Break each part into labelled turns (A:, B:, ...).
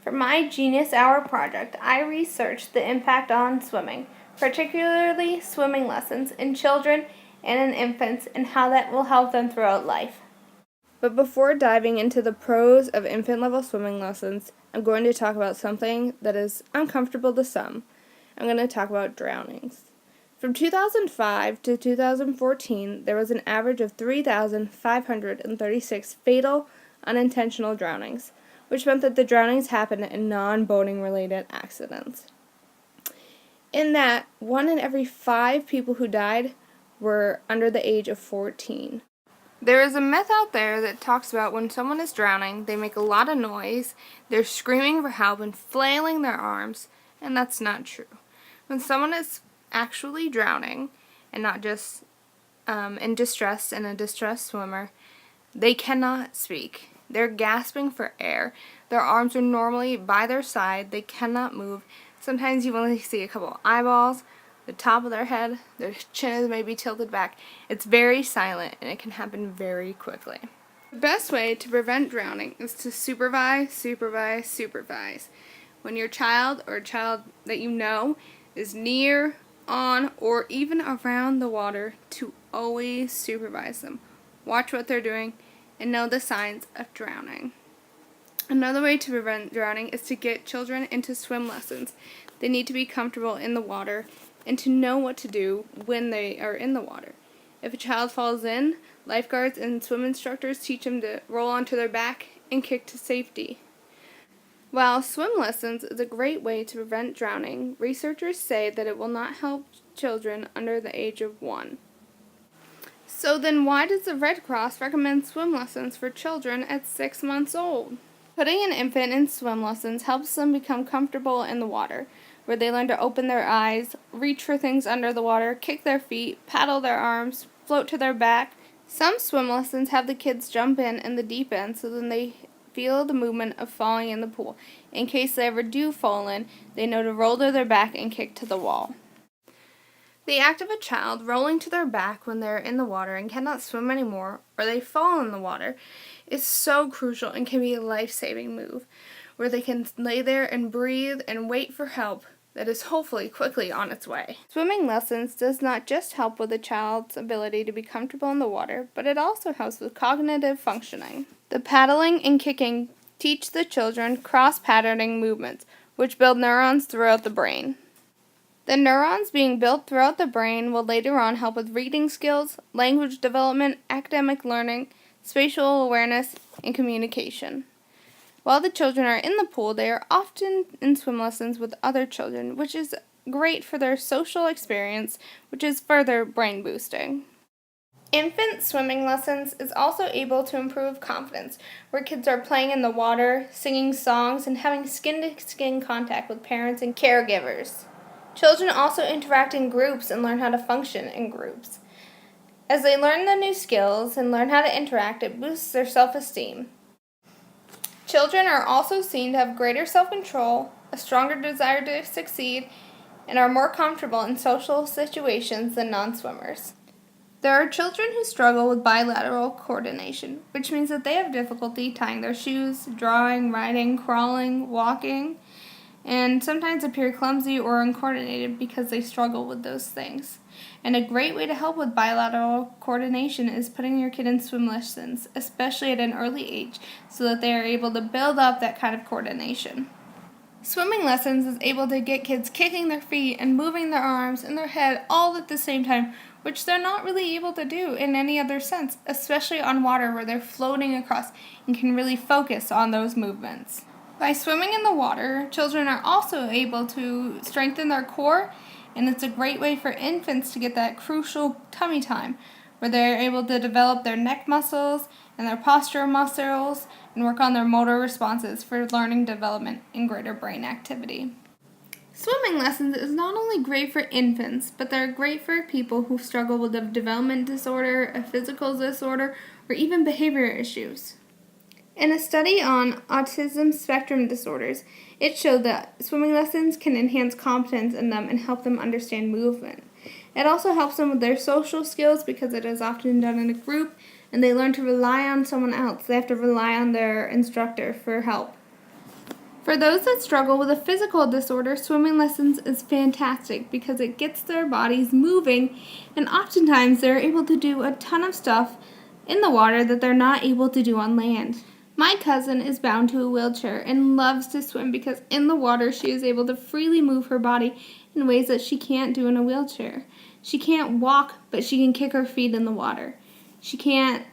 A: For my Genius Hour project, I researched the impact on swimming, particularly swimming lessons in children and in infants, and how that will help them throughout life. But before diving into the pros of infant-level swimming lessons, I'm going to talk about something that is uncomfortable to some. I'm going to talk about drownings. From 2005 to 2014, there was an average of 3,536 fatal, unintentional drownings, which meant that the drownings happened in non-boating related accidents. In that, 1 in every 5 people who died were under the age of 14. There is a myth out there that talks about when someone is drowning, they make a lot of noise, they're screaming for help and flailing their arms, and that's not true. When someone is actually drowning, and not just in distress and a distressed swimmer, they cannot speak. They're gasping for air. Their arms are normally by their side. They cannot move. Sometimes you only see a couple eyeballs, the top of their head, their chin is maybe tilted back. It's very silent, and it can happen very quickly. The best way to prevent drowning is to supervise. When your child or a child that you know is near, on, or even around the water, to always supervise them. Watch what they're doing and know the signs of drowning. Another way to prevent drowning is to get children into swim lessons. They need to be comfortable in the water and to know what to do when they are in the water. If a child falls in, lifeguards and swim instructors teach them to roll onto their back and kick to safety. While swim lessons is a great way to prevent drowning, researchers say that it will not help children under the age of 1. So then why does the Red Cross recommend swim lessons for children at 6 months old? Putting an infant in swim lessons helps them become comfortable in the water, where they learn to open their eyes, reach for things under the water, kick their feet, paddle their arms, float to their back. Some swim lessons have the kids jump in the deep end so then they feel the movement of falling in the pool. In case they ever do fall in, they know to roll to their back and kick to the wall. The act of a child rolling to their back when they're in the water and cannot swim anymore, or they fall in the water, is so crucial and can be a life-saving move, where they can lay there and breathe and wait for help that is hopefully quickly on its way. Swimming lessons does not just help with a child's ability to be comfortable in the water, but it also helps with cognitive functioning. The paddling and kicking teach the children cross-patterning movements, which build neurons throughout the brain. The neurons being built throughout the brain will later on help with reading skills, language development, academic learning, spatial awareness, and communication. While the children are in the pool, they are often in swim lessons with other children, which is great for their social experience, which is further brain boosting. Infant swimming lessons is also able to improve confidence, where kids are playing in the water, singing songs, and having skin-to-skin contact with parents and caregivers. Children also interact in groups and learn how to function in groups. As they learn the new skills and learn how to interact, it boosts their self-esteem. Children are also seen to have greater self-control, a stronger desire to succeed, and are more comfortable in social situations than non-swimmers. There are children who struggle with bilateral coordination, which means that they have difficulty tying their shoes, drawing, writing, crawling, walking, and sometimes appear clumsy or uncoordinated because they struggle with those things. And a great way to help with bilateral coordination is putting your kid in swim lessons, especially at an early age, so that they are able to build up that kind of coordination. Swimming lessons is able to get kids kicking their feet and moving their arms and their head all at the same time, which they're not really able to do in any other sense, especially on water where they're floating across and can really focus on those movements. By swimming in the water, children are also able to strengthen their core, and it's a great way for infants to get that crucial tummy time, where they're able to develop their neck muscles and their postural muscles and work on their motor responses for learning development and greater brain activity. Swimming lessons is not only great for infants, but they're great for people who struggle with a development disorder, a physical disorder, or even behavior issues. In a study on autism spectrum disorders, it showed that swimming lessons can enhance confidence in them and help them understand movement. It also helps them with their social skills because it is often done in a group and they learn to rely on someone else. They have to rely on their instructor for help. For those that struggle with a physical disorder, swimming lessons is fantastic because it gets their bodies moving, and oftentimes they're able to do a ton of stuff in the water that they're not able to do on land. My cousin is bound to a wheelchair and loves to swim because in the water she is able to freely move her body in ways that she can't do in a wheelchair. She can't walk, but she can kick her feet in the water. She can't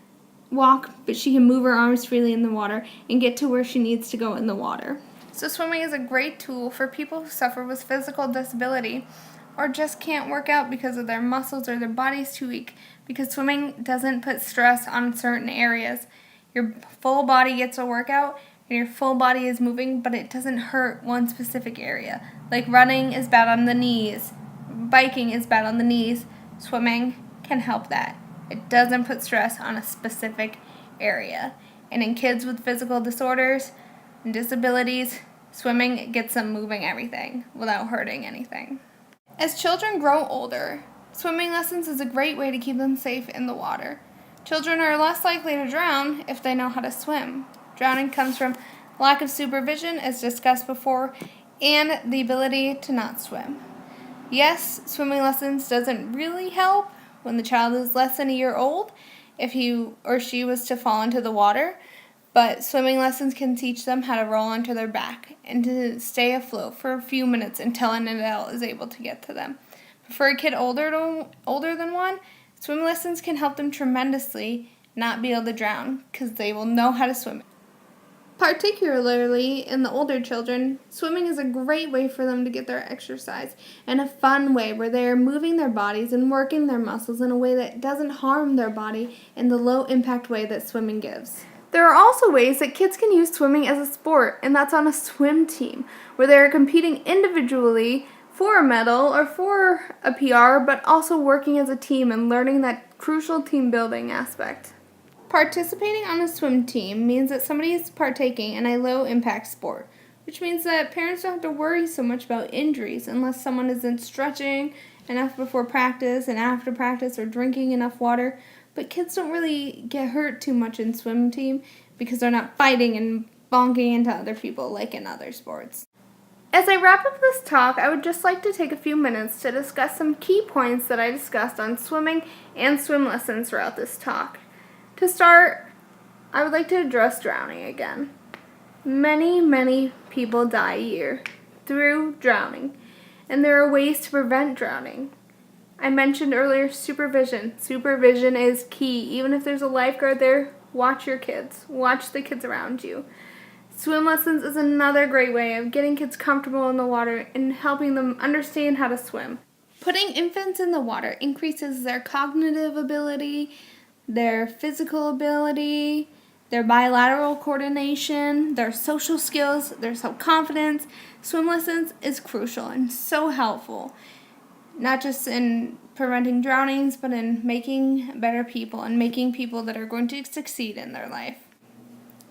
A: walk, but she can move her arms freely in the water and get to where she needs to go in the water. So swimming is a great tool for people who suffer with physical disability or just can't work out because of their muscles or their body's too weak, because swimming doesn't put stress on certain areas. Your full body gets a workout and your full body is moving, but it doesn't hurt one specific area. Like running is bad on the knees, biking is bad on the knees. Swimming can help that. It doesn't put stress on a specific area. And in kids with physical disorders and disabilities, swimming gets them moving everything without hurting anything. As children grow older, swimming lessons is a great way to keep them safe in the water. Children are less likely to drown if they know how to swim. Drowning comes from lack of supervision, as discussed before, and the ability to not swim. Yes, swimming lessons doesn't really help when the child is less than a year old if he or she was to fall into the water, but swimming lessons can teach them how to roll onto their back and to stay afloat for a few minutes until an adult is able to get to them. But for a kid older than one, swim lessons can help them tremendously not be able to drown because they will know how to swim. Particularly in the older children, swimming is a great way for them to get their exercise in a fun way where they are moving their bodies and working their muscles in a way that doesn't harm their body in the low impact way that swimming gives. There are also ways that kids can use swimming as a sport, and that's on a swim team, where they are competing individually for a medal or for a PR, but also working as a team and learning that crucial team building aspect. Participating on a swim team means that somebody is partaking in a low-impact sport, which means that parents don't have to worry so much about injuries unless someone isn't stretching enough before practice and after practice or drinking enough water. But kids don't really get hurt too much in swim team because they're not fighting and bonking into other people like in other sports. As I wrap up this talk, I would just like to take a few minutes to discuss some key points that I discussed on swimming and swim lessons throughout this talk. To start, I would like to address drowning again. Many people die a year through drowning, and there are ways to prevent drowning. I mentioned earlier supervision. Supervision is key. Even if there's a lifeguard there, watch your kids. Watch the kids around you. Swim lessons is another great way of getting kids comfortable in the water and helping them understand how to swim. Putting infants in the water increases their cognitive ability, their physical ability, their bilateral coordination, their social skills, their self-confidence. Swim lessons is crucial and so helpful, not just in preventing drownings, but in making better people and making people that are going to succeed in their life.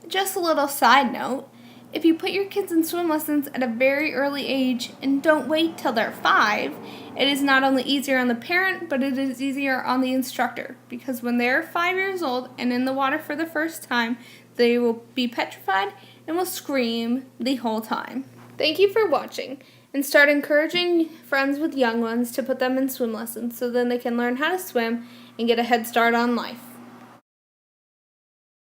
A: Just a little side note, if you put your kids in swim lessons at a very early age and don't wait till they're 5, it is not only easier on the parent, but it is easier on the instructor, because when they're 5 years old and in the water for the first time, they will be petrified and will scream the whole time. Thank you for watching, and start encouraging friends with young ones to put them in swim lessons so then they can learn how to swim and get a head start on life.